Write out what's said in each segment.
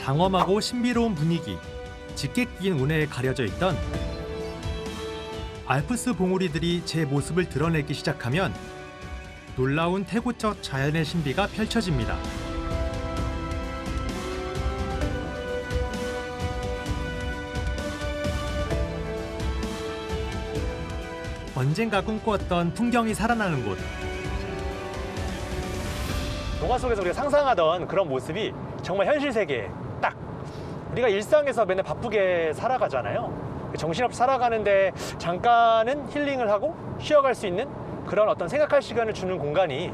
장엄하고 신비로운 분위기, 짙게 낀 운해에 가려져 있던 알프스 봉우리들이 제 모습을 드러내기 시작하면 놀라운 태고적 자연의 신비가 펼쳐집니다. 언젠가 꿈꾸었던 풍경이 살아나는 곳. 동화 속에서 우리가 상상하던 그런 모습이 정말 현실 세계에 딱 우리가 일상에서 맨날 바쁘게 살아가잖아요. 정신없이 살아가는데 잠깐은 힐링을 하고 쉬어갈 수 있는 그런 어떤 생각할 시간을 주는 공간이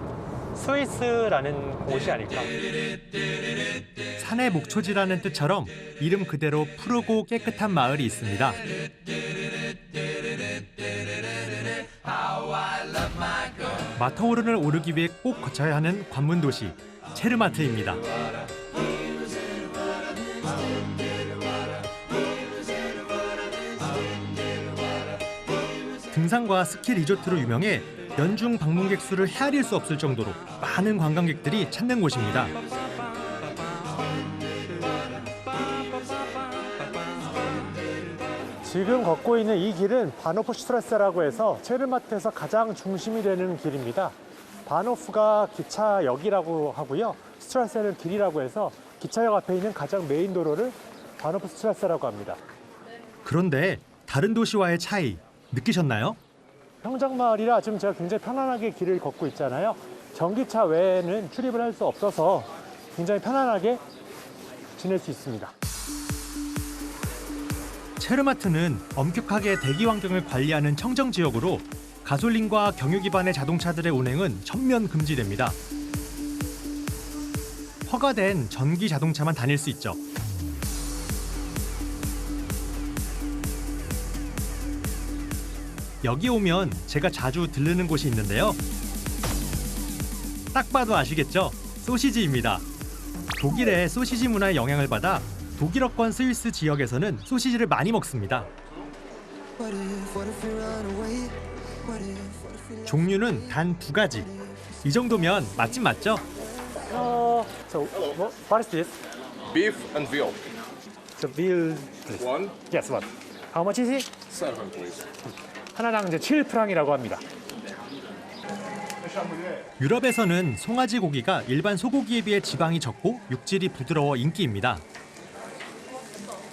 스위스라는 곳이 아닐까. 산의 목초지라는 뜻처럼 이름 그대로 푸르고 깨끗한 마을이 있습니다. 마터호른을 오르기 위해 꼭 거쳐야 하는 관문 도시 체르마트입니다. 등산과 스키 리조트로 유명해 연중 방문객 수를 헤아릴 수 없을 정도로 많은 관광객들이 찾는 곳입니다. 지금 걷고 있는 이 길은 바노프슈트라세라고 해서 체르마트에서 가장 중심이 되는 길입니다. 바노프가 기차역이라고 하고요. 슈트라세는 길이라고 해서 기차역 앞에 있는 가장 메인 도로를 바노프슈트라세라고 합니다. 그런데 다른 도시와의 차이 느끼셨나요? 평정마을이라 지금 제가 굉장히 편안하게 길을 걷고 있잖아요. 전기차 외에는 출입을 할 수 없어서 굉장히 편안하게 지낼 수 있습니다. 체르마트는 엄격하게 대기 환경을 관리하는 청정 지역으로 가솔린과 경유 기반의 자동차들의 운행은 전면 금지됩니다. 허가된 전기 자동차만 다닐 수 있죠. 여기 오면 제가 자주 들르는 곳이 있는데요. 딱 봐도 아시겠죠? 소시지입니다. 독일의 소시지 문화의 영향을 받아 독일어권 스위스 지역에서는 소시지를 많이 먹습니다. 종류는 단 2가지. 이 정도면 맛집 맞죠? So, what is this? Beef and veal. So, veal. One, Yes, what? How much is it? 7 please. 하나당 이제 7프랑이라고 합니다. 유럽에서는 송아지 고기가 일반 소고기에 비해 지방이 적고 육질이 부드러워 인기입니다.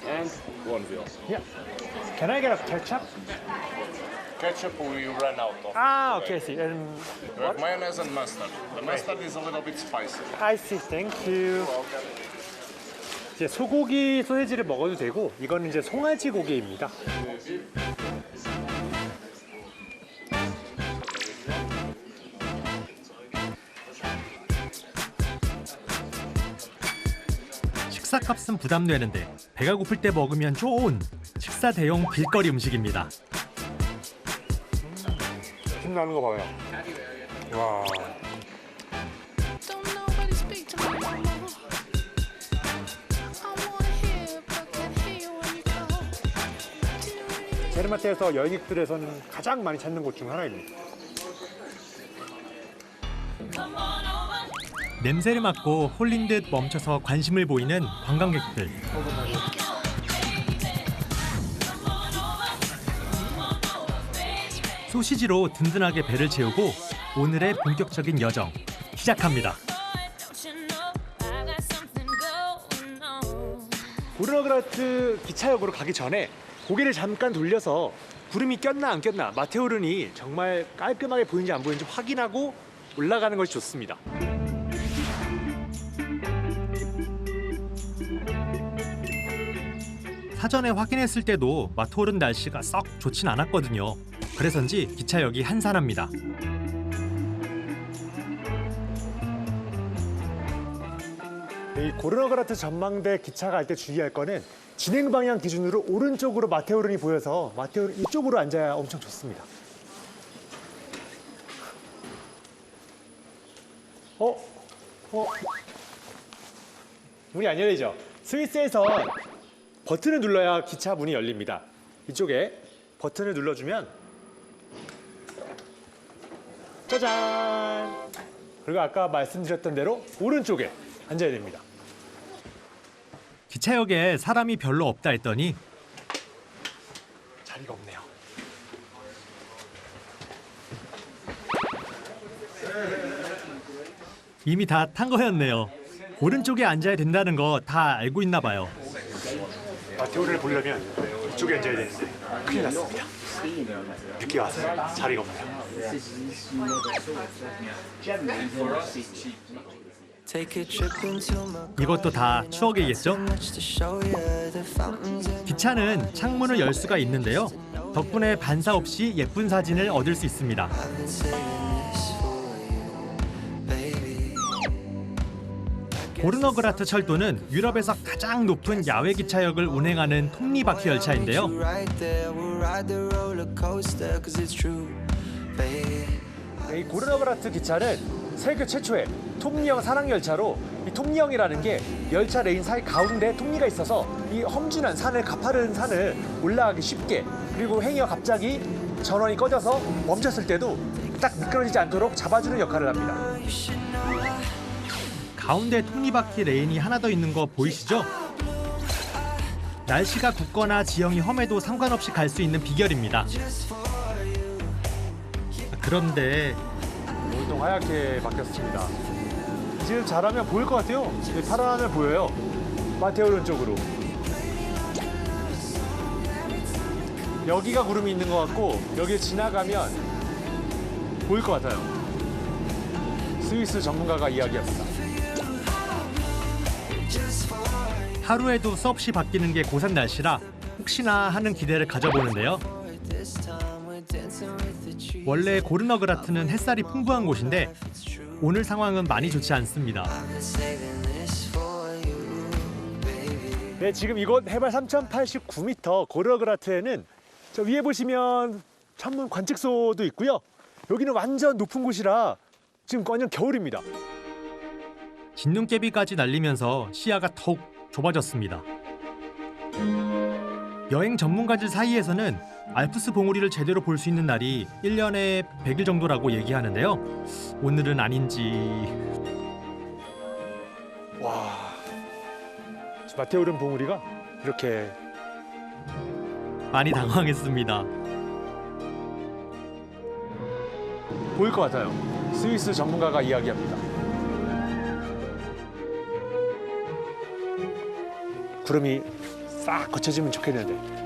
And one veal. Yeah. Can I get a ketchup? Ketchup we ran out of. Ah, okay, see. And We have mayonnaise and mustard. The mustard is a little bit spicy. I see. Thank you. 이제 소고기 소세지를 먹어도 되고 이거는 이제 송아지 고기입니다. 식사값은 부담되는데 배가 고플 때 먹으면 좋은 식사 대용 길거리 음식입니다. 신나는 거 봐요. 와. Don't nobody speak to me no more. I wanna hear, but can't hear when you call. 체르마트에서 여행객들에서는 가장 많이 찾는 곳 중 하나입니다. 냄새를 맡고 홀린 듯 멈춰서 관심을 보이는 관광객들. 소시지로 든든하게 배를 채우고 오늘의 본격적인 여정 시작합니다. 고르너그라트 기차역으로 가기 전에 고개를 잠깐 돌려서 구름이 꼈나 안 꼈나 마테오른이 정말 깔끔하게 보이는지 안 보이는지 확인하고 올라가는 것이 좋습니다. 사전에 확인했을 때도 마토른 날씨가 썩 좋진 않았거든요. 그래서인지 기차역이 한산합니다. 이 고르너그라트 전망대 기차 갈 때 주의할 거는 진행 방향 기준으로 오른쪽으로 마테오른이 보여서 마테오른 이쪽으로 앉아야 엄청 좋습니다. 문이 안 열리죠? 스위스에서 버튼을 눌러야 기차 문이 열립니다. 이쪽에 버튼을 눌러주면 짜잔! 그리고 아까 말씀드렸던 대로 오른쪽에 앉아야 됩니다. 기차역에 사람이 별로 없다 했더니 자리가 없네요. 이미 다 탄 거였네요. 오른쪽에 앉아야 된다는 거 다 알고 있나 봐요. 마테오를 보려면 이쪽에 앉아야 되는데 큰일 났습니다. 늦게 와서 자리가 없네요. Take a trip into my 이것도 다 추억이겠죠? much to show you the fountains and 기차는 창문을 열 수가 있는데요. 덕분에 반사 없이 예쁜 사진을 얻을 수 있습니다. I've been saving this for you, baby. 고르너그라트 철도는 유럽에서 가장 높은 야외 기차역을 운행하는 톱니바퀴 열차인데요. Right there, we'll ride the roller coaster, 'cause it's true, baby. 이 고르너그라트 기차는 세계 최초의 톱니형 산악 열차로 이 톱니형이라는 게 열차 레인 사이 가운데 톱니가 있어서 이 험준한 산을 가파른 산을 올라가기 쉽게 그리고 행여 갑자기 전원이 꺼져서 멈췄을 때도 딱 미끄러지지 않도록 잡아주는 역할을 합니다. 가운데 톱니바퀴 레인이 하나 더 있는 거 보이시죠? 날씨가 굳거나 지형이 험해도 상관없이 갈 수 있는 비결입니다. 그런데 온통 하얗게 바뀌었습니다. 지금 잘하면 보일 것 같아요. 파란 하늘 보여요. 마테오 오른쪽으로. 여기가 구름이 있는 것 같고 여기 지나가면 보일 것 같아요. 스위스 전문가가 이야기합니다. 하루에도 수없이 바뀌는 게 고산 날씨라 혹시나 하는 기대를 가져보는데요. This time we're dancing with the trees. 원래 고르너그라트는 햇살이 풍부한 곳인데 오늘 상황은 많이 좋지 않습니다. I've been saving this for you, baby. 네, 지금 이곳 해발 3,089m 고르너그라트에는 저 위에 보시면 천문 관측소도 있고요. 여기는 완전 높은 곳이라 지금 완전 겨울입니다. 진눈깨비까지 날리면서 시야가 더욱 좁아졌습니다. 여행 전문가들 사이에서는 알프스 봉우리를 제대로 볼 수 있는 날이 1년에 100일 정도라고 얘기하는데요. 오늘은 아닌지... 와, 마테오른 봉우리가 이렇게 많이 당황했습니다. 보일 것 같아요. 스위스 전문가가 이야기합니다. 구름이 싹 거쳐지면 좋겠는데.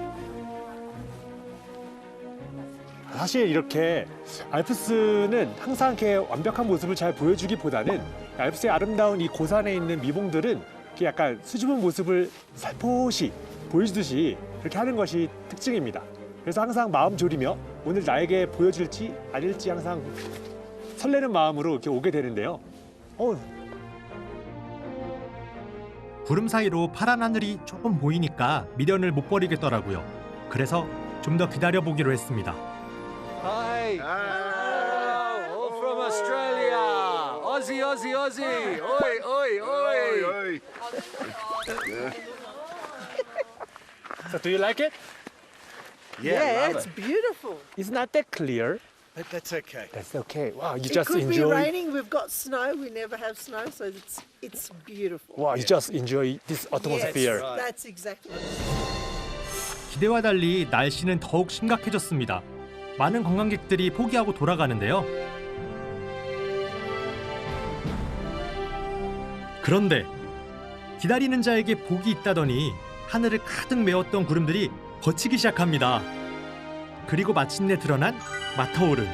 사실 이렇게 알프스는 항상 이렇게 완벽한 모습을 잘 보여주기보다는 알프스의 아름다운 이 고산에 있는 미봉들은 이렇게 약간 수줍은 모습을 살포시 보여주듯이 그렇게 하는 것이 특징입니다. 그래서 항상 마음 졸이며 오늘 나에게 보여줄지 아닐지 항상 설레는 마음으로 이렇게 오게 되는데요. 구름 사이로 파란 하늘이 조금 보이니까 미련을 못 버리겠더라고요. 그래서 좀 더 기다려보기로 했습니다. Hi. All from Australia. Aussie, Aussie, Aussie. Oi, oi, oi. So do you like it? Yeah, it's beautiful. It's not that clear. But that's okay. That's okay. Wow, you It just could be enjoy. raining. We've got snow. We never have snow, so it's beautiful. Wow, you just enjoy this atmosphere. Yes, that's exactly. 기대와 달리 날씨는 더욱 심각해졌습니다. 많은 관광객들이 포기하고 돌아가는데요. 그런데 기다리는 자에게 복이 있다더니 하늘을 가득 메웠던 구름들이 걷히기 시작합니다. 그리고 마침내 드러난 마터오른.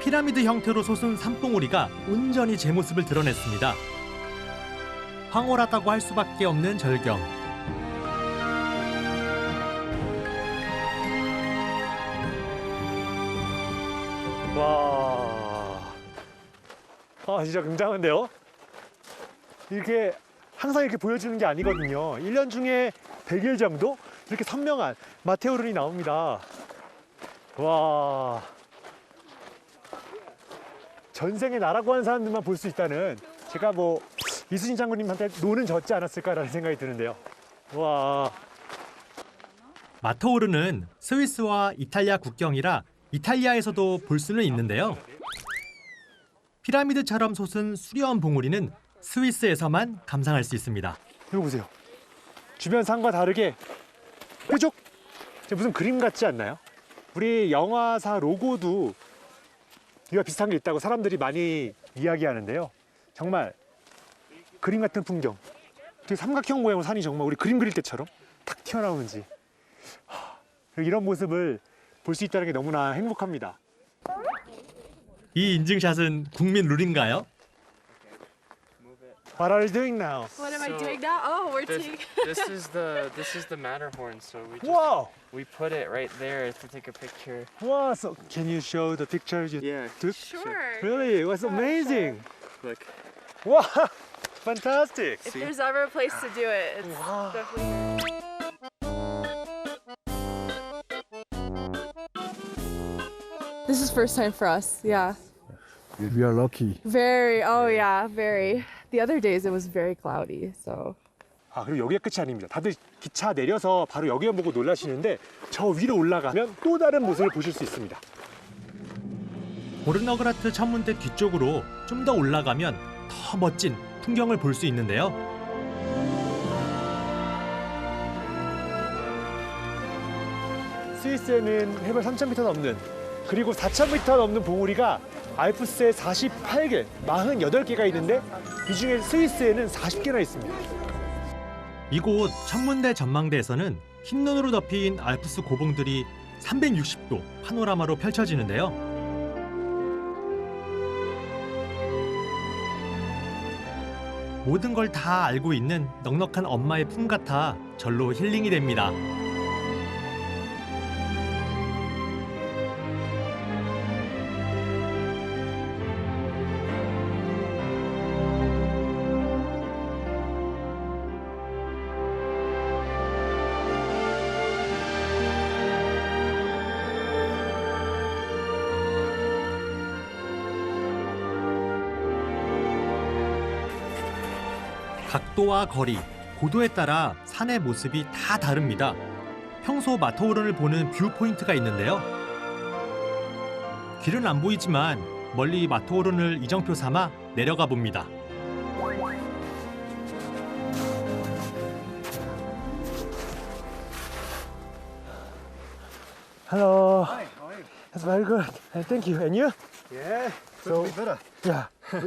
피라미드 형태로 솟은 산봉우리가 온전히 제 모습을 드러냈습니다. 황홀하다고 할 수밖에 없는 절경. 와, 진짜 굉장한데요? 이렇게 항상 이렇게 보여주는 게 아니거든요. 1년 중에 100일 정도 이렇게 선명한 마테오른이 나옵니다. 와, 전생에 나라고 하는 사람들만 볼 수 있다는 제가 뭐 이순신 장군님한테 노는 졌지 않았을까라는 생각이 드는데요. 와, 마터오른은 스위스와 이탈리아 국경이라 이탈리아에서도 볼 수는 있는데요. 피라미드처럼 솟은 수려한 봉우리는 스위스에서만 감상할 수 있습니다. 이거 보세요. 주변 산과 다르게 뾰족! 무슨 그림 같지 않나요? 우리 영화사 로고도 이와 비슷한 게 있다고 사람들이 많이 이야기하는데요. 정말 그림 같은 풍경. 되게 삼각형 모양의 산이 정말 우리 그림 그릴 때처럼 탁 튀어나오는지. 그리고 이런 모습을 볼 수 있다는 게 너무나 행복합니다. 이 인증샷은 국민 룰인가요? What are you doing now? What am I So, doing now? Oh, we're This, taking. this is the Matterhorn, so Wow! we put it right there to take a picture. Wow! So can you show the pictures you Yeah. took? Sure. Really? It was amazing! Look. Wow! Fantastic! If there's ever a place to do it, it's definitely. This is first time for us. Yeah. We are lucky. Very. Oh yeah. Very. The other days it was very cloudy. So. 아, 그리고 여기가 끝이 아닙니다. 다들 기차 내려서 바로 여기만 보고 놀라시는데 저 위로 올라가면 또 다른 모습을 보실 수 있습니다. 보르너그라트 천문대 뒤쪽으로 좀 더 올라가면 더 멋진 풍경을 볼 수 있는데요. 스위스에는 해발 3,000m 넘는 그리고 4,000m 넘는 봉우리가 알프스에 48개, 48개가 있는데 이 중에 스위스에는 40개나 있습니다. 이곳 천문대 전망대에서는 흰눈으로 덮인 알프스 고봉들이 360도 파노라마로 펼쳐지는데요. 모든 걸 다 알고 있는 넉넉한 엄마의 품 같아 절로 힐링이 됩니다. 각도와 거리, 고도에 따라 산의 모습이 다 다릅니다. 평소 마터호른을 보는 뷰 포인트가 있는데요. 길은 안 보이지만 멀리 마터호른을 이정표 삼아 내려가 봅니다. Hello. That's very good. Thank you. And you? Yeah, So- could be better. Yeah.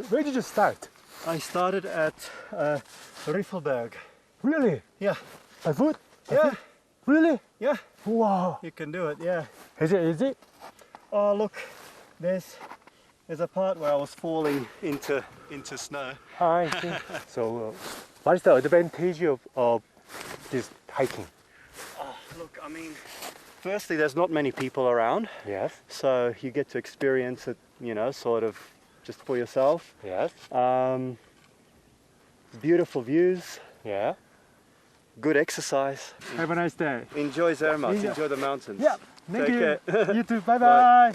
Where did you start? I started at Riffelberg. Really? Yeah, By foot? yeah, Really? yeah. Wow. You can do it. Yeah. Is it easy? Oh, look, there's a part where I was falling into snow. I see. So, what is the advantage of this hiking? Oh, look, I mean, firstly, there's not many people around, Yes. so you get to experience it, you know, sort of just for yourself. Yes. Beautiful views, Yeah. good exercise. Have a nice day. Enjoy Zermatt, Yeah. enjoy the mountains. Yeah. Thank Take you. care. You too. Bye bye.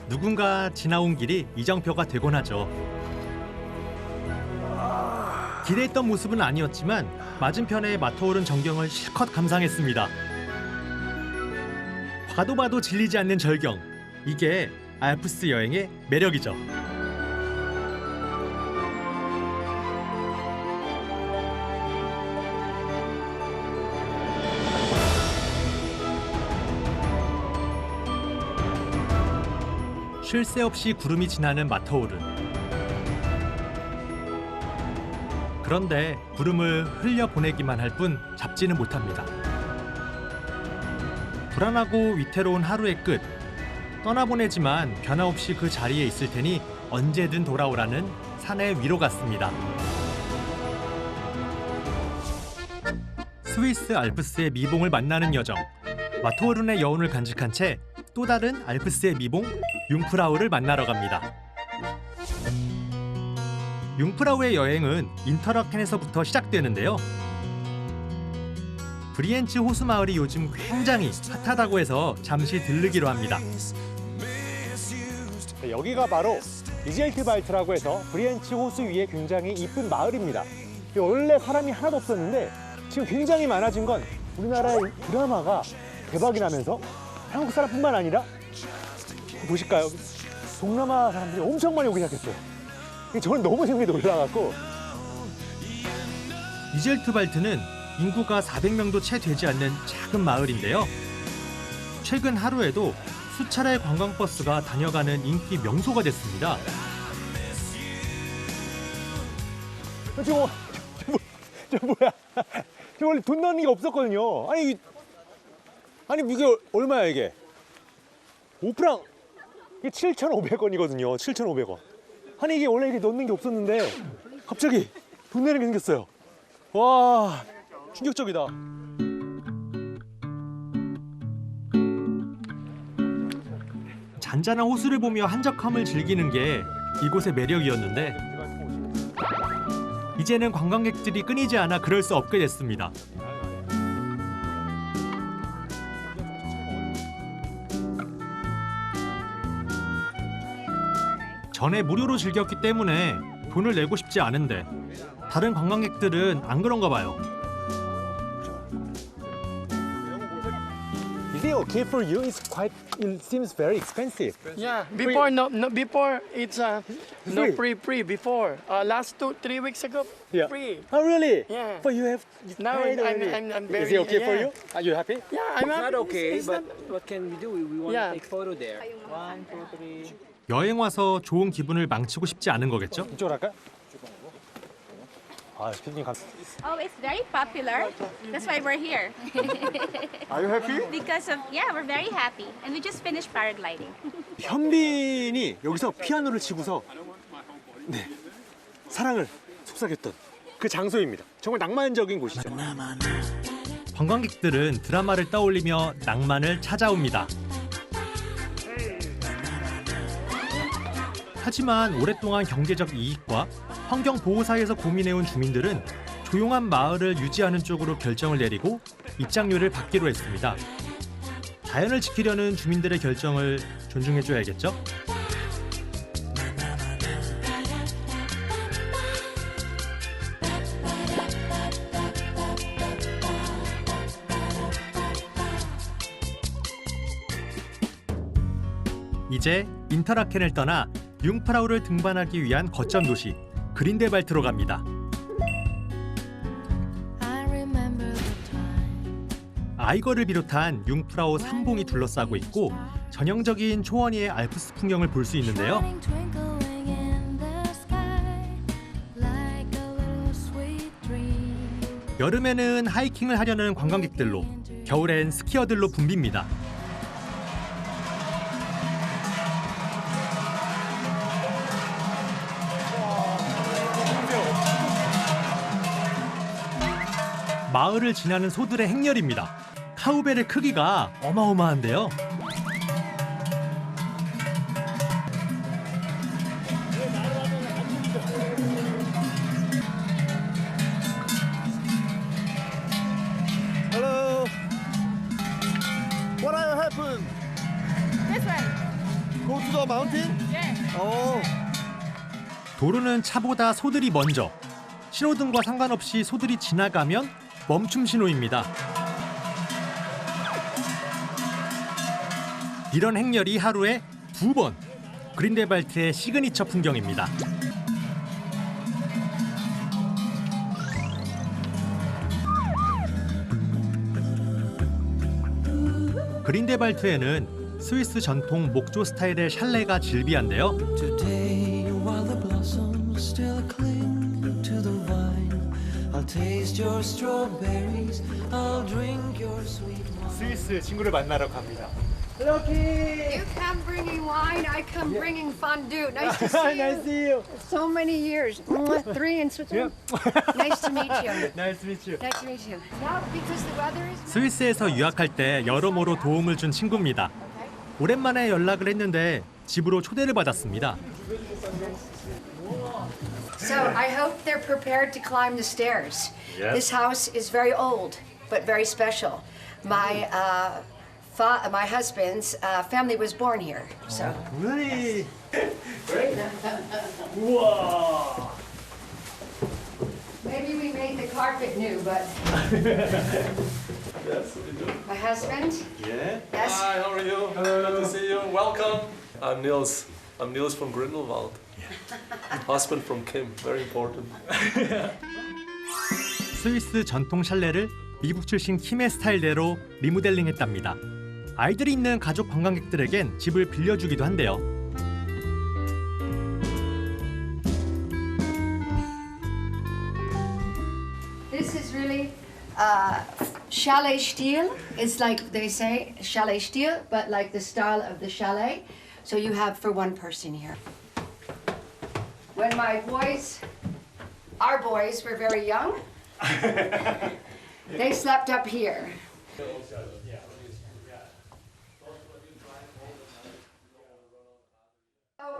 누군가 지나온 길이 이정표가 되곤 하죠. 기대했던 모습은 아니었지만 맞은편의 마터오른 전경을 실컷 감상했습니다. 봐도 봐도 질리지 않는 절경. 이게 알프스 여행의 매력이죠. 쉴 새 없이 구름이 지나는 마터오른. 그런데 구름을 흘려보내기만 할 뿐 잡지는 못합니다. 불안하고 위태로운 하루의 끝. 떠나보내지만 변함없이 그 자리에 있을 테니 언제든 돌아오라는 산의 위로 같습니다. 스위스 알프스의 미봉을 만나는 여정. 마터오른의 여운을 간직한 채 또 다른 알프스의 미봉 융프라우를 만나러 갑니다. 융프라우의 여행은 인터라켄에서부터 시작되는데요. 브리엔츠 호수 마을이 요즘 굉장히 핫하다고 해서 잠시 들르기로 합니다. 여기가 바로 리젤트발트라고 해서 브리엔츠 호수 위에 굉장히 이쁜 마을입니다. 원래 사람이 하나도 없었는데 지금 굉장히 많아진 건 우리나라의 드라마가 대박이 나면서 한국 사람뿐만 아니라 보실까요? 동남아 사람들이 엄청 많이 오기 시작했어요. 저는 너무 생각이 놀라갖고. 이젤트발트는 인구가 400명도 채 되지 않는 작은 마을인데요. 최근 하루에도 수차례 관광버스가 다녀가는 인기 명소가 됐습니다. 저 뭐야? 저 원래 돈 넣는 게 없었거든요. 아니 이게 얼마야 이게? 5프랑 이게 7,500원이거든요. 7,500원. 아니 이게 원래 이렇게 넣는 게 없었는데 갑자기 돈 내는 게 생겼어요. 와, 충격적이다. 잔잔한 호수를 보며 한적함을 즐기는 게 이곳의 매력이었는데 이제는 관광객들이 끊이지 않아 그럴 수 없게 됐습니다. 전에 무료로 즐겼기 때문에 돈을 내고 싶지 않은데 다른 관광객들은 안 그런가 봐요. Is it okay for you? It seems very expensive. Yeah, before before it's no Free. free before last 2-3 weeks ago Yeah. free. Oh really? Yeah. But you Now paid already. I'm very Is it okay for yeah. you? Are you happy? Yeah, I'm happy. okay, It's but not- what can we do? We want Yeah. to take photo there. 1, 2, 3. 여행 와서 좋은 기분을 망치고 싶지 않은 거겠죠? 이쪽으로 할까? 아, 피디님 감. Oh, it's very popular. That's why we're here. Are you happy? Because of, yeah, we're very happy. And we just finished paragliding. 현빈이 여기서 피아노를 치고서 사랑을 속삭였던 그 장소입니다. 정말 낭만적인 곳이죠. 관광객들은 드라마를 떠올리며 낭만을 찾아옵니다. 하지만 오랫동안 경제적 이익과 환경 보호 사이에서 고민해온 주민들은 조용한 마을을 유지하는 쪽으로 결정을 내리고 입장료를 받기로 했습니다. 자연을 지키려는 주민들의 결정을 존중해줘야겠죠? 이제 인터라켄을 떠나 융프라우를 등반하기 위한 거점 도시 그린델발트로 갑니다. I remember the time. 아이거를 비롯한 융프라우 삼봉이 둘러싸고 있고 전형적인 초원위의 알프스 풍경을 볼 수 있는데요. Shining, twinkling in the sky, like a little sweet dream. 여름에는 하이킹을 하려는 관광객들로, 겨울엔 스키어들로 붐빕니다. 마을을 지나는 소들의 행렬입니다. 카우벨의 크기가 어마어마한데요. Hello. What happened? This way. Go to the mountain? Yeah. Oh. 도로는 차보다 소들이 먼저. 신호등과 상관없이 소들이 지나가면 멈춤 신호입니다. 이런 행렬이 하루에 2번. 그린델발트의 시그니처 풍경입니다. 그린델발트에는 스위스 전통 목조 스타일의 샬레가 즐비한데요. Today, while the blossoms still cling to the vine, I'll taste your strawberries, I'll drink your sweet wine. 스위스 친구를 만나러 갑니다. You come bringing wine, I come bringing fondue. Nice to see you. Nice to see you. So many years. 3 in Switzerland. Nice to meet you. Nice to meet you. Nice to meet you. Now, because the weather is 스위스에서 유학할 때 여러모로 도움을 준 친구입니다. 오랜만에 연락을 했는데 집으로 초대를 받았습니다. So I hope they're prepared to climb the stairs. This house is very old, but very special. My husband's family was born here. So Really? 우와. maybe we made the carpet new, but my husband. Yeah. Yes. Hi, how are you? Good to see you. Welcome. I'm Niels. I'm Niels from Grindelwald. Husband from Kim, very important. 스위스 전통 샬레를 미국 출신 킴의 스타일대로 리모델링했답니다. 아이들이 있는 가족 관광객들에겐 집을 빌려주기도 한대요. This is really chalet style. It's like they say chalet style, but like the style of the chalet. So you have for one person here. When my boys, our boys were very young, they slept up here.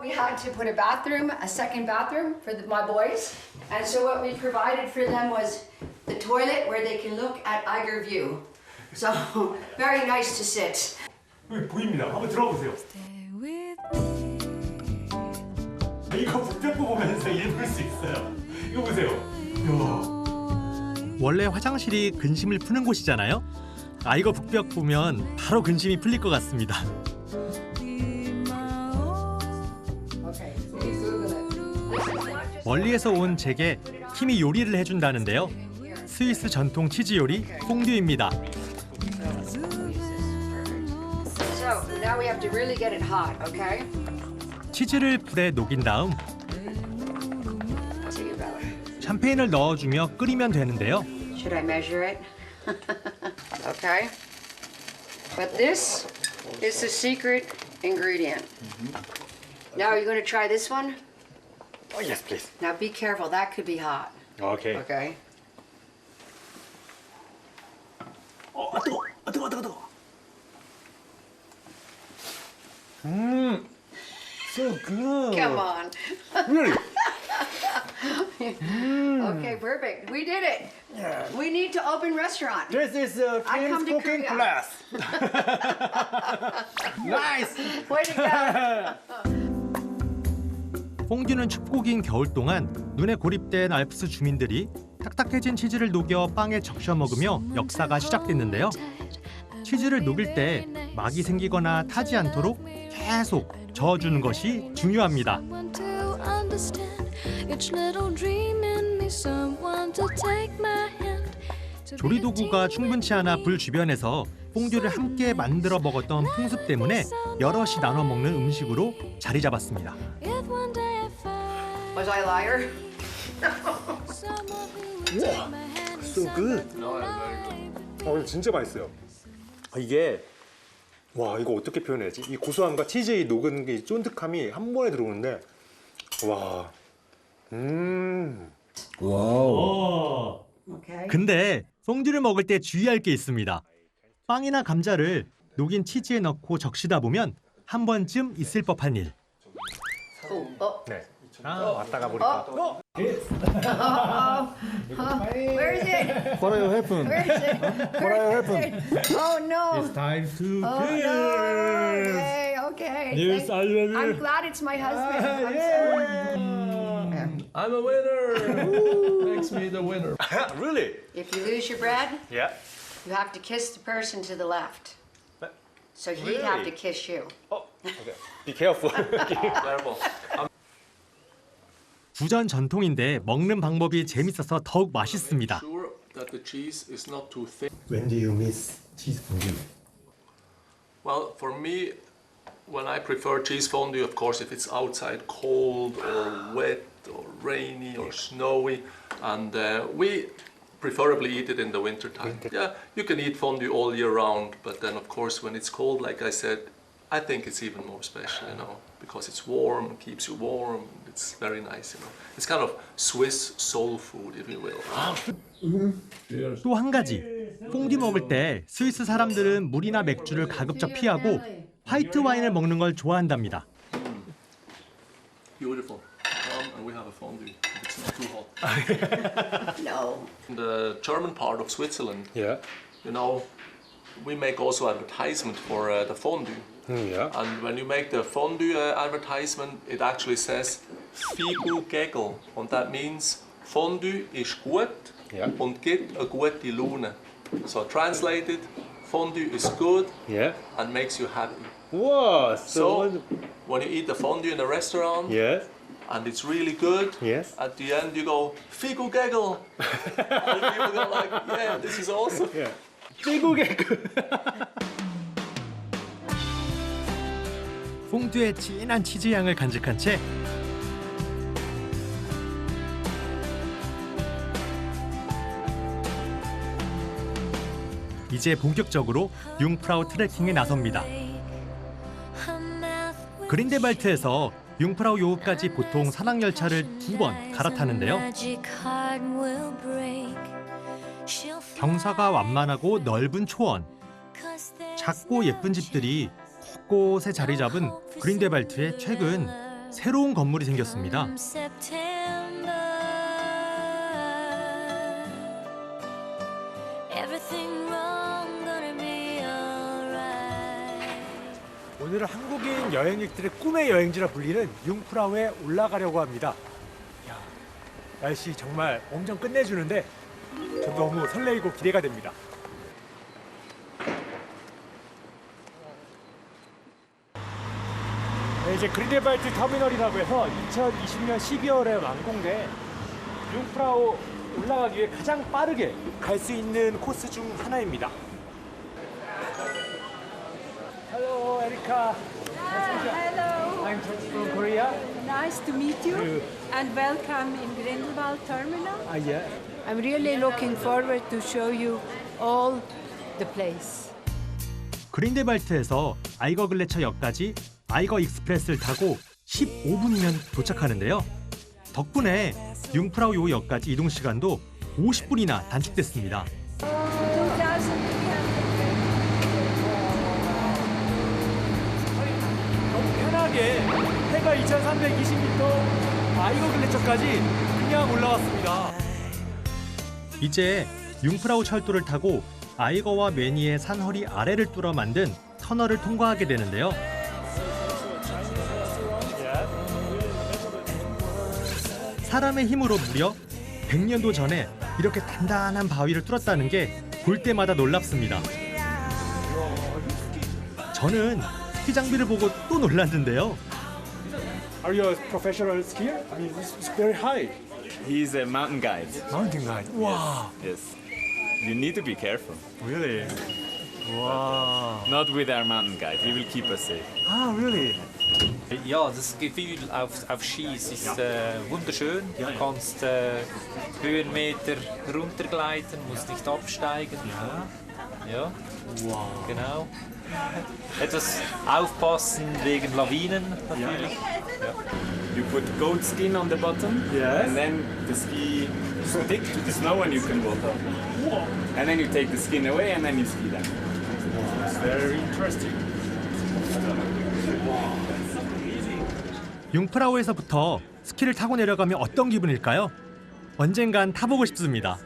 We had to put a bathroom, a second bathroom for my boys. And so what we provided for them was the toilet where they can look at Eiger View. So very nice to sit. 보입니다. 한번 들어보세요. 이거 북벽부 보면서 읽을 수 있어요. 이거 보세요. 이야. 원래 화장실이 근심을 푸는 곳이잖아요. 아이거 북벽 보면 바로 근심이 풀릴 것 같습니다. 멀리에서 온 제게 킴이 요리를 해준다는데요. 스위스 전통 치즈 요리 퐁듀입니다. So now we have to really get it hot, okay? 치즈를 불에 녹인 다음 Take it out. 샴페인을 넣어주며 끓이면 되는데요. Should I measure it? Okay. But this is the secret ingredient. Now you're going to try this one? Oh, yes, please. Now be careful, that could be hot. Okay. Okay. 뜨거워. So good. Come on. Really? Okay, perfect. We did it. We need to open restaurant. This is I Kim's come to cooking Korea. class. Nice. Way to go. 퐁듀는 춥고 긴 겨울 동안 눈에 고립된 알프스 주민들이 딱딱해진 치즈를 녹여 빵에 적셔 먹으며 역사가 시작됐는데요. 치즈를 녹일 때 막이 생기거나 타지 않도록 계속 저어주는 것이 중요합니다. 조리 도구가 충분치 않아 불 주변에서 퐁듀를 함께 만들어 먹었던 풍습 때문에 여럿이 나눠 먹는 음식으로 자리 잡았습니다. Was I a liar? 우와, so good. 이거 진짜 맛있어요. 이게 와 이거 어떻게 표현해야지? 이 고소함과 치즈의 녹은 게 쫀득함이 한 번에 들어오는데 와, 와우. Okay. 근데 퐁듀를 먹을 때 주의할 게 있습니다. 빵이나 감자를 녹인 치즈에 넣고 적시다 보면 한 번쯤 있을 법한 일. 네. 왔다가 보니까. Where is it? What are you happen? Where is it? What are you happen? Oh no. It's time to Oh kiss. no. Okay. Yes, I love you. I'm glad it's my husband. I'm sorry. I'm a winner! Makes me the winner. Really? If you lose your bread, Yeah. you have to kiss the person to the left. So he'd have to kiss you. Oh, okay. Be careful. Careful. 구전 전통인데 먹는 방법이 재밌어서 더욱 맛있습니다. Sure that the cheese is not too thick. When do you miss cheese fondue? Well, for me, when I prefer cheese fondue, of course, if it's outside cold or wet or rainy or snowy, and we preferably eat it in the winter time. Yeah, you can eat fondue all year round, but then of course when it's cold, like I said, I think it's even more special, you know, because it's warm, keeps you warm, it's very nice, you know. It's kind of Swiss soul food, if you will. 또 한 가지, 퐁듀 먹을 때 스위스 사람들은 물이나 맥주를 가급적 피하고 화이트 와인을 먹는 걸 좋아한답니다. Beautiful. And we have a fondue. It's not too hot. No. In the German part of Switzerland, Yeah. you know, we make also advertisement for the fondue. Yeah. And when you make the fondue advertisement, it actually says Figu Gegel. And that means fondue ist gut Yeah. und gibt eine gute Laune. So translated, fondue is good Yeah. and makes you happy. Wow, So when you eat the fondue in a restaurant yes, and it's really good, yes. at the end you go figu gaggle. And people go like, yeah, this is awesome. Yeah. 찌국의 퐁듀의 진한 치즈 향을 간직한 채 이제 본격적으로 융프라우 트레킹에 나섭니다. 그린데발트에서 융프라우 요흐까지 보통 산악열차를 2번 갈아타는데요. 경사가 완만하고 넓은 초원, 작고 예쁜 집들이 곳곳에 자리 잡은 그린데발트에 최근 새로운 건물이 생겼습니다. 오늘은 한국인 여행객들의 꿈의 여행지라 불리는 융프라우에 올라가려고 합니다. 이야, 날씨 정말 엄청 끝내주는데 저 너무 설레이고 기대가 됩니다. 네, 이제 그린데발트 터미널이라고 해서 2020년 12월에 완공된 융프라우 올라가기 위해 가장 빠르게 갈 수 있는 코스 중 하나입니다. Hello, Erika. Hello. I'm from Korea. Nice to meet you Good. and welcome in Grindelwald Terminal. Yeah. I'm really looking forward to show you all the place. 그린데발트에서 아이거 글래처역까지 아이거 익스프레스를 타고 15분이면 도착하는데요. 덕분에 융프라우 요역까지 이동 시간도 50분이나 단축됐습니다. 너무 편하게 해가 2320m 아이거 글래처까지 그냥 올라왔습니다. 이제 융프라우 철도를 타고 아이거와 매니의 산허리 아래를 뚫어 만든 터널을 통과하게 되는데요. 사람의 힘으로 무려 100년도 전에 이렇게 단단한 바위를 뚫었다는 게 볼 때마다 놀랍습니다. 저는 스키 장비를 보고 또 놀랐는데요. Are you a professional skier? I mean, it's very high. He's a mountain guide. Mountain guide. Wow. Yes. You need to be careful. Really? Wow. Not with our mountain guide. He will keep us safe. Ah, really? Ja, das Gefühl auf Skis ist wunderschön. Du kannst Höhenmeter runtergleiten, musst nicht absteigen. Ja. Wow. Genau. Etwas aufpassen wegen Lawinen natürlich. Ja. You put goat skin on the bottom, Yes. and then the ski stick to the snow, and you can walk up. And then you take the skin away, and then you ski down. It's very interesting. 융프라우에서부터 스키를 타고 내려가면 어떤 기분일까요? 언젠간 타보고 싶습니다.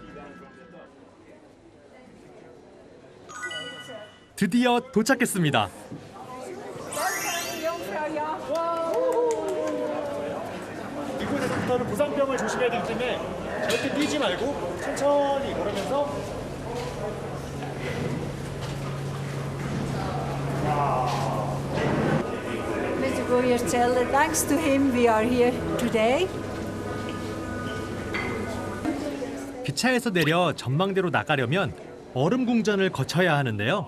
드디어 도착했습니다. 이곳에서부터는 부상병을 조심해야 되기 때문에 절대 뛰지 말고 천천히 걸으면서 Mr. Goyerzeller, thanks to him we are here today. 기차에서 내려 전망대로 나가려면 얼음 궁전을 거쳐야 하는데요.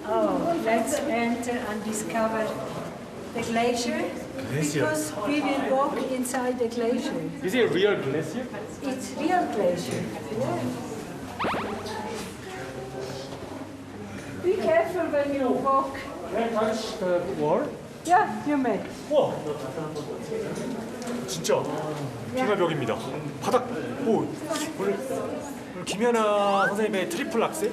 Oh, let's enter and discover the glacier. Because we will walk inside the glacier. Is it a real glacier? It's real glacier. Yeah. Be careful when you walk. Can I touch the wall? Yeah, you may. 우와! 진짜 빙하 벽입니다. 바닥, 오! 오늘 김연아 선생님의 트리플 악셀?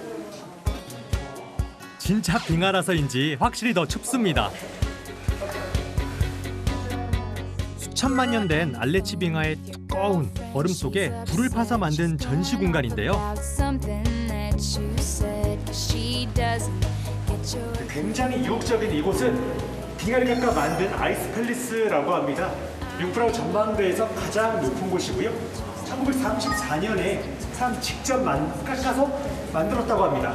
진짜 빙하라서인지 확실히 더 춥습니다. 수천만 년 된 알레치 빙하의 두꺼운 얼음 속에 불을 파서 만든 전시 공간인데요. 굉장히 이국적인 이곳은 빙하를 깎아 만든 아이스 팰리스라고 합니다. 융프라우 전망대에서 가장 높은 곳이고요. 1934년에 사람 직접 깎아서 만들었다고 합니다.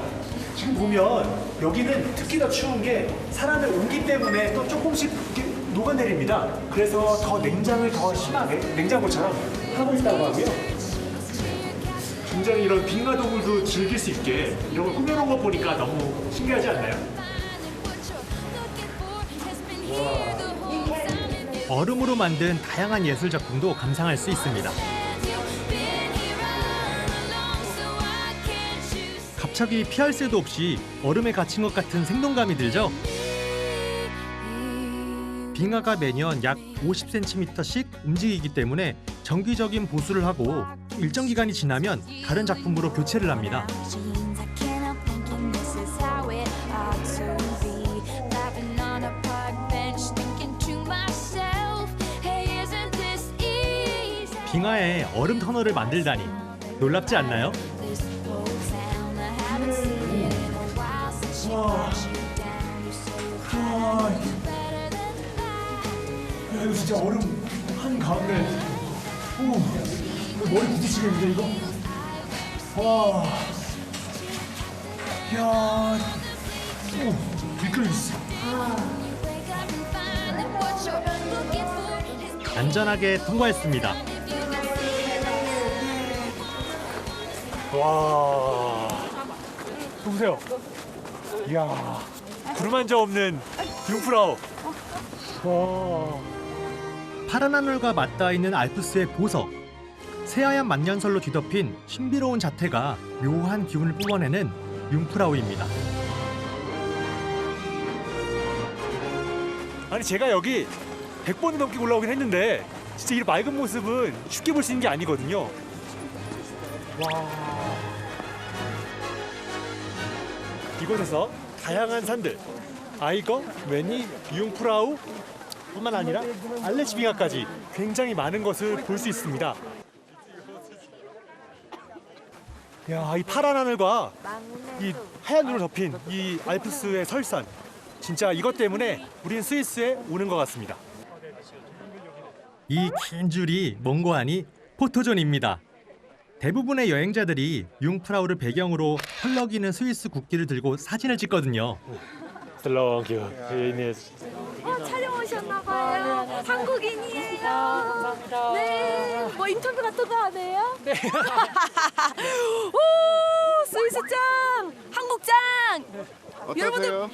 지금 보면 여기는 특히 더 추운 게 사람의 온기 때문에 또 조금씩 이렇게 녹아내립니다. 그래서 더 냉장을 더 심하게 냉장고처럼 하고 있다고 하고요. 굉장히 이런 빙하동굴도 즐길 수 있게 이런 걸 꾸며놓은 거 보니까 너무 신기하지 않나요? 얼음으로 만든 다양한 예술 작품도 감상할 수 있습니다. 갑자기 피할 새도 없이 얼음에 갇힌 것 같은 생동감이 들죠? 빙하가 매년 약 50cm씩 움직이기 때문에 정기적인 보수를 하고 일정 기간이 지나면 다른 작품으로 교체를 합니다. 빙하에 얼음 터널을 만들다니 놀랍지 않나요? 야, 이거 진짜 얼음 한 가운데. 오, 머리 부딪히겠는데 이거? 와, 야, 오, 미끌리겠어. 안전하게 통과했습니다. 와, 보세요. 이야, 구름 한 점 없는 융프라우. 와. 파란 하늘과 맞닿아 있는 알프스의 보석. 새하얀 만년설로 뒤덮인 신비로운 자태가 묘한 기운을 뿜어내는 융프라우입니다. 아니 제가 여기 100번 넘게 올라오긴 했는데 진짜 이 맑은 모습은 쉽게 볼 수 있는 게 아니거든요. 와. 이곳에서 다양한 산들, 아이거, 매니, 융프라우 뿐만 아니라 알레치 빙하까지 굉장히 많은 것을 볼 수 있습니다. 야, 이 파란 하늘과 이 하얀 눈으로 덮인 이 알프스의 설산, 진짜 이것 때문에 우리는 스위스에 오는 것 같습니다. 이 긴 줄이 뭔고 하니 포토존입니다. 대부분의 여행자들이 융프라우를 배경으로 펄럭이는 스위스 국기를 들고 사진을 찍거든요. 촬영 오셨나봐요. 한국인이에요. 네. 뭐 인터뷰 같은 거 안 해요? 네. 오, 스위스 짱! 한국 짱! 여러분들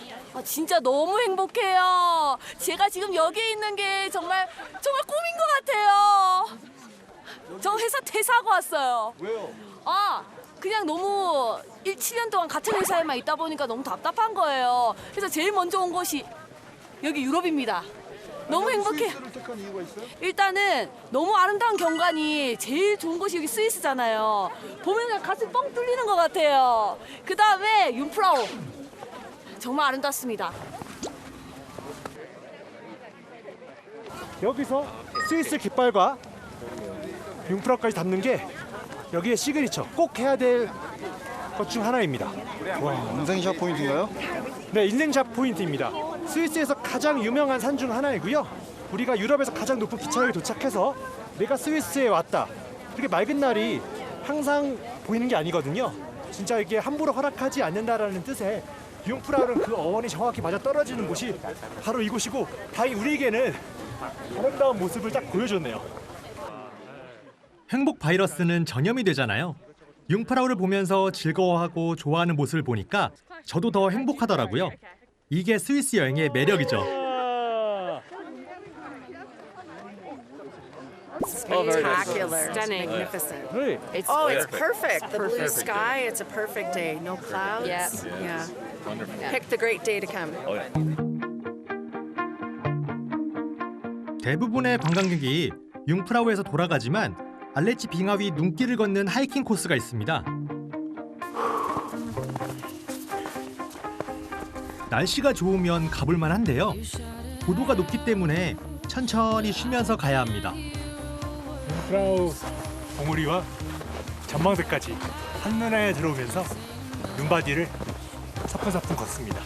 진짜 너무 행복해요. 제가 지금 여기 있는 게 정말 꿈인 것 같아요. 저 회사 퇴사하고 왔어요. 왜요? 그냥 너무 7년 동안 같은 회사에만 있다 보니까 너무 답답한 거예요. 그래서 제일 먼저 온 곳이 여기 유럽입니다. 너무 행복해요. 스위스를 택한 이유가 있어요? 일단은 너무 아름다운 경관이 제일 좋은 곳이 여기 스위스잖아요. 보면 그냥 가슴 뻥 뚫리는 것 같아요. 그 다음에 융프라우 정말 아름답습니다. 여기서 스위스 깃발과 융프라우까지 담는 게 여기의 시그니처, 꼭 해야 될 것 중 하나입니다. 와, 인생샷 포인트인가요? 네, 인생샷 포인트입니다. 스위스에서 가장 유명한 산 중 하나이고요. 우리가 유럽에서 가장 높은 기차역에 도착해서 내가 스위스에 왔다, 이렇게 맑은 날이 항상 보이는 게 아니거든요. 진짜 이게 함부로 허락하지 않는다라는 뜻의 융프라우는 그 어원이 정확히 맞아 떨어지는 곳이 바로 이곳이고, 다행히 우리에게는 아름다운 모습을 딱 보여줬네요. 행복 바이러스는 전염이 되잖아요. 융프라우를 보면서 즐거워하고 좋아하는 모습을 보니까 저도 더 행복하더라고요. 이게 스위스 여행의 매력이죠. Spectacular. Stunning. Magnificent. Really? It's perfect. The blue sky, it's a perfect day. No clouds. Yeah. Pick the great day to come. 대부분의 관광객이 융프라우에서 돌아가지만 알레치 빙하 위 눈길을 걷는 하이킹 코스가 있습니다. 날씨가 좋으면 가볼만 한데요. 고도가 높기 때문에 천천히 쉬면서 가야 합니다. 융프라우 봉우리와 전망대까지 한눈에 들어오면서 눈바디를 사뿐사뿐 걷습니다.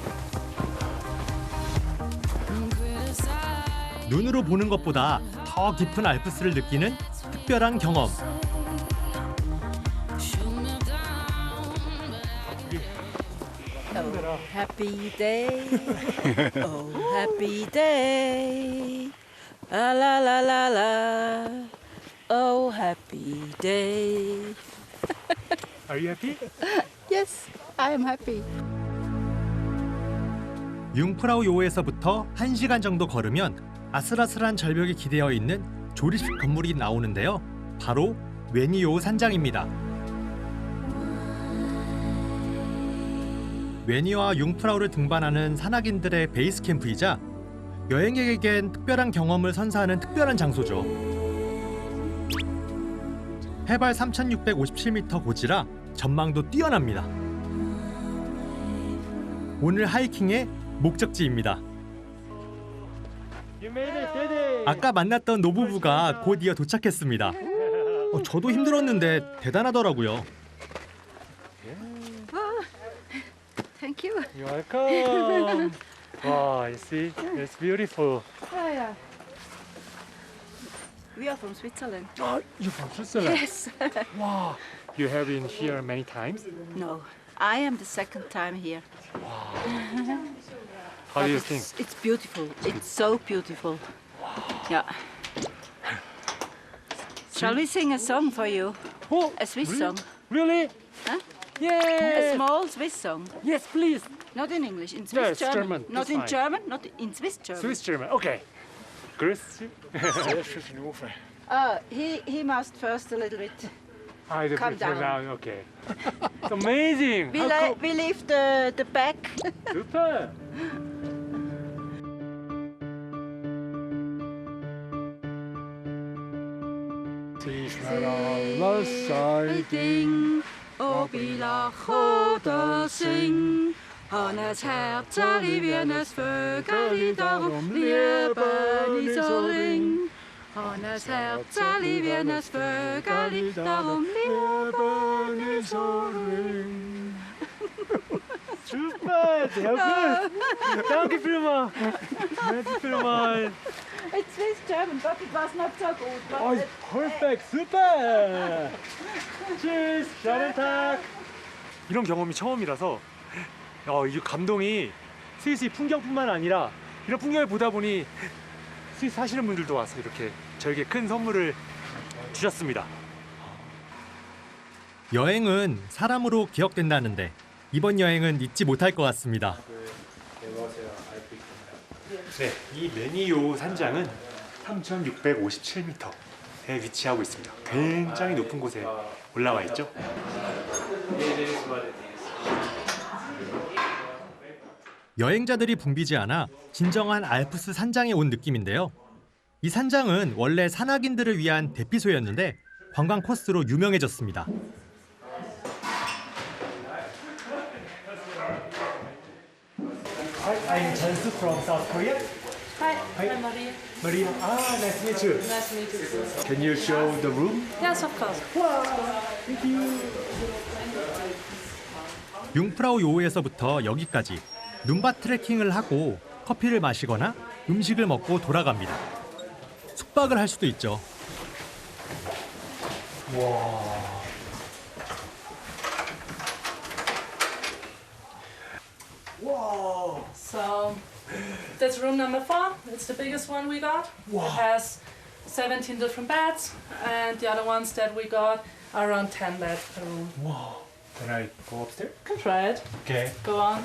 눈으로 보는 것보다 더 깊은 알프스를 느끼는 특별한 경험. Oh, happy day. Oh, happy day. La la la la la. Oh, happy day. Are you happy? Yes, I am happy. 융프라우 요에서부터 1시간 정도 걸으면 아슬아슬한 절벽이 기대어 있는 조립식 건물이 나오는데요. 바로 웨니요 산장입니다. 웨니와 융프라우를 등반하는 산악인들의 베이스 캠프이자 여행객에겐 특별한 경험을 선사하는 특별한 장소죠. 해발 3,657m 고지라 전망도 뛰어납니다. 오늘 하이킹의 목적지입니다. 아까 만났던 노부부가 곧이어 도착했습니다. 저도 힘들었는데 대단하더라고요. Thank you. You're welcome. Wow, you see, it's beautiful. Oh, yeah. We are from Switzerland. Oh, you're from Switzerland? Yes. Wow, you have been here many times? No, I am the second time here. How do you think? It's beautiful. It's so beautiful. Yeah. Shall we sing a song for you? Oh, a Swiss song. Really? Huh? Yeah. A small Swiss song. Yes, please. Not in English, in Swiss Yes, German. German. Not That's in fine. German, not in Swiss German. Swiss German. Okay. Grüß He must first a little bit. Come down. Okay. It's amazing. We leave the back. Super. Ding, ob ich lach oder sing. Han es Herzeli wie ein Vögeli, darum liebe ich so ring. Han es Herzeli wie ein Vögeli, darum liebe ich so ring. Super, sehr gut. Danke vielmals. Merci vielmals. It's Swiss German, but it was not so good. Oh, perfect, super. Tschüss, schönen Tag. 이런 경험이 처음이라서 이 감동이 스위스 풍경뿐만 아니라 이런 풍경을 보다 보니 스위스 사시는 분들도 와서 이렇게 저에게 큰 선물을 주셨습니다. 여행은 사람으로 기억된다는데 이번 여행은 잊지 못할 것 같습니다. 네, 이 메니요 산장은 3,657m에 위치하고 있습니다. 굉장히 높은 곳에 올라와 있죠. 여행자들이 붐비지 않아 진정한 알프스 산장에 온 느낌인데요. 이 산장은 원래 산악인들을 위한 대피소였는데 관광 코스로 유명해졌습니다. Hi, I'm Jansu from South Korea. Hi, I'm Maria. Maria, nice to meet you. Nice to meet you. Can you show the room? Yes, of course. Thank you. 융프라우 요에서부터 여기까지 눈밭 트레킹을 하고 커피를 마시거나 음식을 먹고 돌아갑니다. 숙박을 할 수도 있죠. 와. Wow. So that's room number 4. It's the biggest one we got. Wow. It has 17 different beds, and the other ones that we got are around 10 beds per room. Wow. Can I go upstairs? You can try it. Okay. Go on.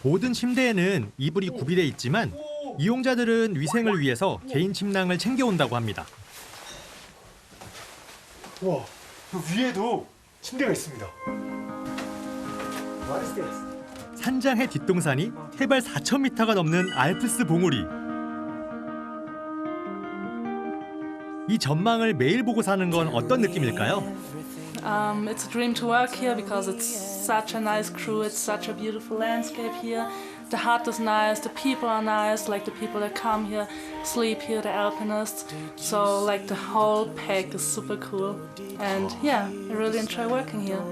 모든 침대에는 이불이 구비돼 있지만 이용자들은 위생을 위해서 개인 침낭을 챙겨온다고 합니다. 와, 위에도 침대가 있습니다. What is this? 산장의 뒷동산이 해발 4,000m가 넘는 알프스 봉우리. 이 전망을 매일 보고 사는 건 어떤 느낌일까요? It's a dream to work here because it's such a nice crew, it's such a beautiful landscape here. The hut is nice, the people are nice, like the people that come here, sleep here, the alpinists. So like the whole pack is super cool. And yeah, I really enjoy working here.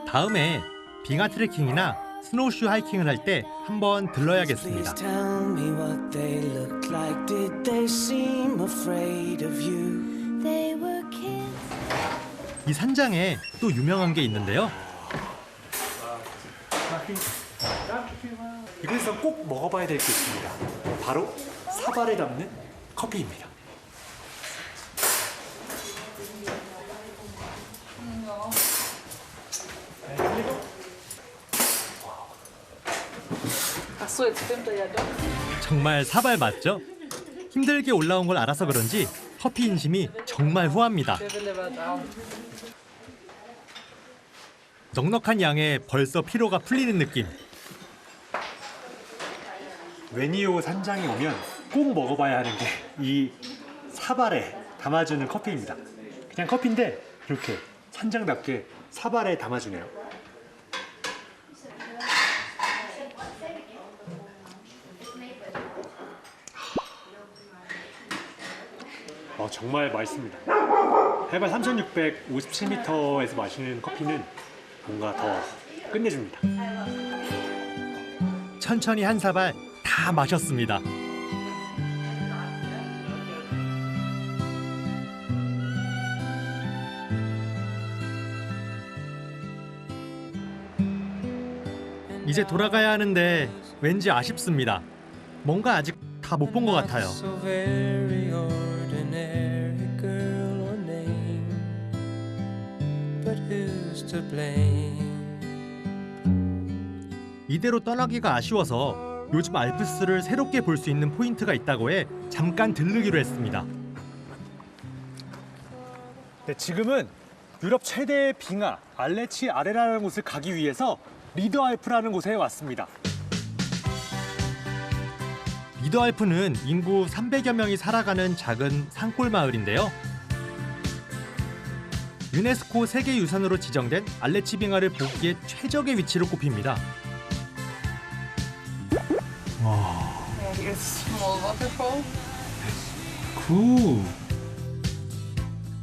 다음에 빙하 트레킹이나 스노우슈 하이킹을 할 때 한번 들러야겠습니다. Tell me what they looked like. Did they seem afraid of you? They were kids 이 산장에 또 유명한 게 있는데요. 이곳에서 꼭 먹어봐야 될 게 있습니다. 바로 사발에 담는 커피입니다. 정말 사발 맞죠? 힘들게 올라온 걸 알아서 그런지 커피 인심이 정말 후합니다. 넉넉한 양에 벌써 피로가 풀리는 느낌. 웨니오 산장에 오면 꼭 먹어봐야 하는 게 이 사발에 담아주는 커피입니다. 그냥 커피인데 이렇게 산장답게 사발에 담아주네요. 정말 맛있습니다. 해발 3,657m에서 마시는 커피는 뭔가 더 끝내줍니다. 천천히 한 사발 다 마셨습니다. 이제 돌아가야 하는데 왠지 아쉽습니다. 뭔가 아직 다 못 본 것 같아요. So very ordinary girl or name, but who's to blame? 이대로 떠나기가 아쉬워서 요즘 알프스를 새롭게 볼 수 있는 포인트가 있다고 해 잠깐 들르기로 했습니다. 네, 지금은 유럽 최대의 빙하 알레치 아레라라는 곳을 가기 위해서 리더알프라는 곳에 왔습니다. 리더알프는 인구 300여 명이 살아가는 작은 산골 마을인데요. 유네스코 세계유산으로 지정된 알레치 빙하를 보기에 최적의 위치로 꼽힙니다.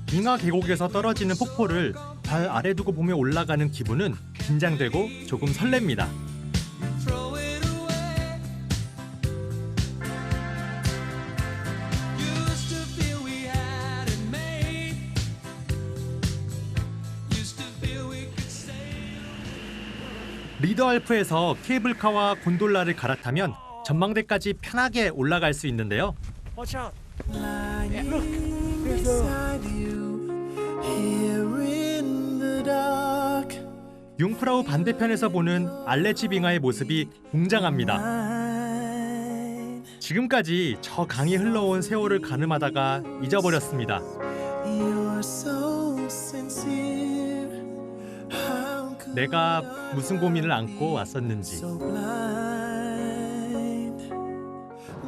빙하 계곡에서 떨어지는 폭포를 발 아래 두고 보며 올라가는 기분은 긴장되고 조금 설렙니다. 리더알프에서 케이블카와 곤돌라를 갈아타면 전망대까지 편하게 올라갈 수 있는데요. 융프라우 반대편에서 보는 알레치 빙하의 모습이 웅장합니다. 지금까지 저 강이 흘러온 세월을 가늠하다가 잊어버렸습니다. 내가 무슨 고민을 안고 왔었는지.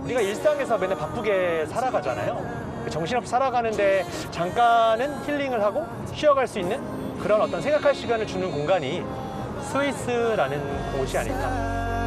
우리가 일상에서 맨날 바쁘게 살아가잖아요. 정신없이 살아가는데 잠깐은 힐링을 하고 쉬어갈 수 있는 그런 어떤 생각할 시간을 주는 공간이 스위스라는 곳이 아닐까.